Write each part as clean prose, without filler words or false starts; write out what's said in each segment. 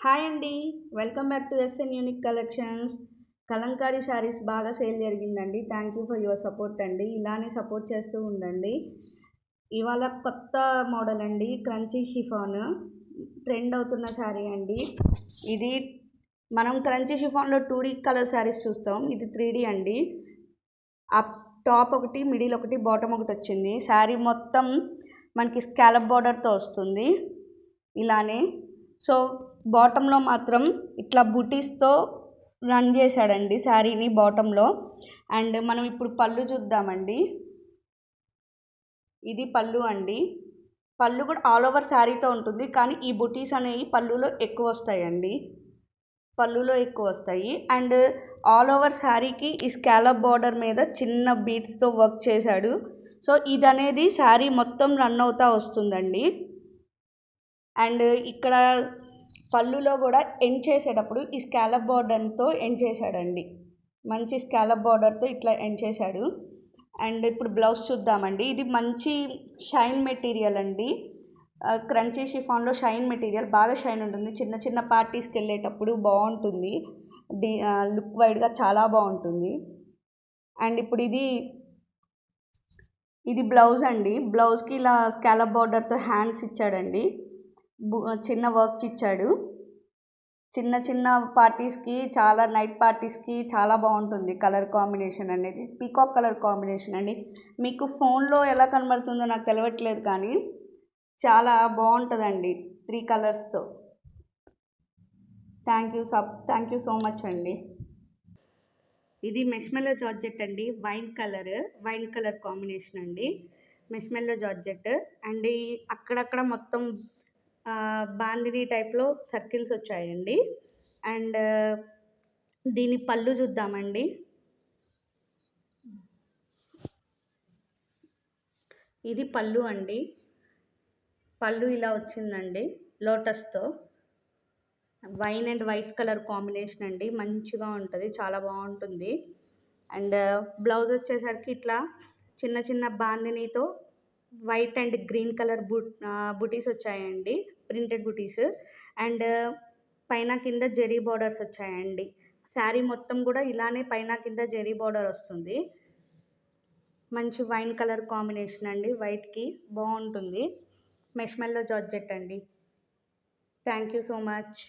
Hi అండి. Welcome back to SN unique collections. Kalamkari sarees బాగా sale జరిగిందండి. Thank you for your support అండి. ఇలానే సపోర్ట్ చేస్తూ ఉండండి. ఇవాళ కొత్త మోడల్ అండి, క్రంచీ షిఫాన్ ట్రెండ్ అవుతున్న శారీ అండి. ఇది మనం క్రంచీ షిఫాన్లో 2D కలర్ శారీస్ చూస్తాం. ఇది 3D అండి. అప్ టాప్ ఒకటి, మిడిల్ ఒకటి, బాటమ్ ఒకటి వచ్చింది. శారీ మొత్తం మనకి స్కాలప్ బార్డర్తో వస్తుంది ఇలానే. సో బాటంలో మాత్రం ఇట్లా బుటీస్తో రన్ చేశాడండి శారీని బాటంలో. అండ్ మనం ఇప్పుడు పళ్ళు చూద్దామండి. ఇది పళ్ళు అండి. పళ్ళు కూడా ఆల్ ఓవర్ శారీతో ఉంటుంది, కానీ ఈ బుటీస్ అనేవి పళ్ళులో ఎక్కువ వస్తాయండి. అండ్ ఆల్ ఓవర్ శారీకి ఈ స్కాలప్ బార్డర్ మీద చిన్న బీట్స్తో వర్క్ చేశాడు. సో ఇది అనేది శారీ మొత్తం రన్ అవుతూ వస్తుందండి. అండ్ ఇక్కడ పళ్ళులో కూడా ఎండ్ చేసేటప్పుడు ఈ స్కాలప్ బార్డర్తో ఎండ్ చేశాడండి. మంచి స్కాలప్ బార్డర్తో ఇట్లా ఎండ్ చేశాడు. అండ్ ఇప్పుడు బ్లౌజ్ చూద్దామండి. ఇది మంచి షైన్ మెటీరియల్ అండి. క్రంచీ షిఫాన్లో షైన్ మెటీరియల్ బాగా షైన్ ఉంటుంది. చిన్న చిన్న పార్టీస్కి వెళ్ళేటప్పుడు బాగుంటుంది. లుక్ వైడ్గా చాలా బాగుంటుంది. అండ్ ఇప్పుడు ఇది బ్లౌజ్ అండి. బ్లౌజ్కి ఇలా స్కాలప్ బార్డర్తో హ్యాండ్స్ ఇచ్చాడండి. చిన్న వర్క్ ఇచ్చాడు. చిన్న చిన్న పార్టీస్కి, చాలా నైట్ పార్టీస్కి చాలా బాగుంటుంది కలర్ కాంబినేషన్ అనేది. పీకాక్ కలర్ కాంబినేషన్ అండి. మీకు ఫోన్లో ఎలా కనబడుతుందో నాకు తెలియట్లేదు, కానీ చాలా బాగుంటుందండి 3 కలర్స్తో. థ్యాంక్ యూ సో మచ్ అండి. ఇది మెష్మెల్లో జార్జెట్ అండి. వైన్ కలర్ కాంబినేషన్ అండి. మెష్మెల్లో జార్జెట్ అండ్ అక్కడక్కడ మొత్తం బాందిని టైప్లో సర్కిల్స్ వచ్చాయండి. అండ్ దీని పళ్ళు చూద్దామండి. ఇది పళ్ళు అండి. పళ్ళు ఇలా వచ్చిందండి లోటస్తో. Wine and white colour combination అండి. మంచిగా ఉంటుంది, చాలా బాగుంటుంది. అండ్ బ్లౌజ్ వచ్చేసరికి ఇట్లా చిన్న చిన్న బాందినీతో వైట్ అండ్ గ్రీన్ కలర్ బుటీస్ వచ్చాయండి, ప్రింటెడ్ బుటీస్. అండ్ పైన కింద జెరీ బార్డర్స్ వచ్చాయండి. శారీ మొత్తం కూడా ఇలానే పైన కింద జెరీ బార్డర్ వస్తుంది. మంచి వైన్ కలర్ కాంబినేషన్ అండి. వైట్కి బాగుంటుంది. మెష్మెల్లో జార్జెట్ అండి. Thank you so much.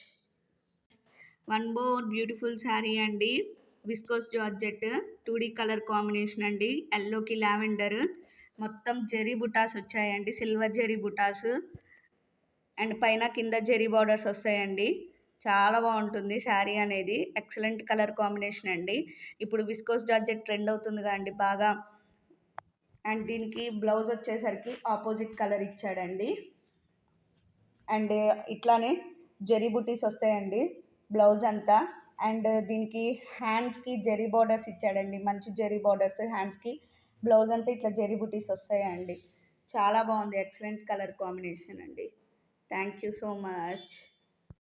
One more beautiful sari అండి. Viscose georgette 2D colour combination అండి. ఎల్లోకి లావెండర్ మొత్తం జెరీ బుటాస్ వచ్చాయండి, సిల్వర్ జెరీ బుటాస్. అండ్ పైన కింద జెరీ బార్డర్స్ వస్తాయండి. చాలా బాగుంటుంది శారీ అనేది. ఎక్సలెంట్ కలర్ కాంబినేషన్ అండి. ఇప్పుడు విస్కోస్ జార్జెట్ ట్రెండ్ అవుతుంది కదండి బాగా. అండ్ దీనికి బ్లౌజ్ వచ్చేసరికి ఆపోజిట్ కలర్ ఇచ్చాడండి. అండ్ ఇట్లానే జెరీ బుటీస్ వస్తాయండి బ్లౌజ్ అంతా. అండ్ దీనికి హ్యాండ్స్కి జెరీ బార్డర్స్ ఇచ్చాడండి, మంచి జెరీ బార్డర్స్ హ్యాండ్స్కి. బ్లౌజ్ అంతా ఇట్లా జెరీ బుటీస్ వస్తాయండి. చాలా బాగుంది, ఎక్సలెంట్ కలర్ కాంబినేషన్ అండి. Thank you so much.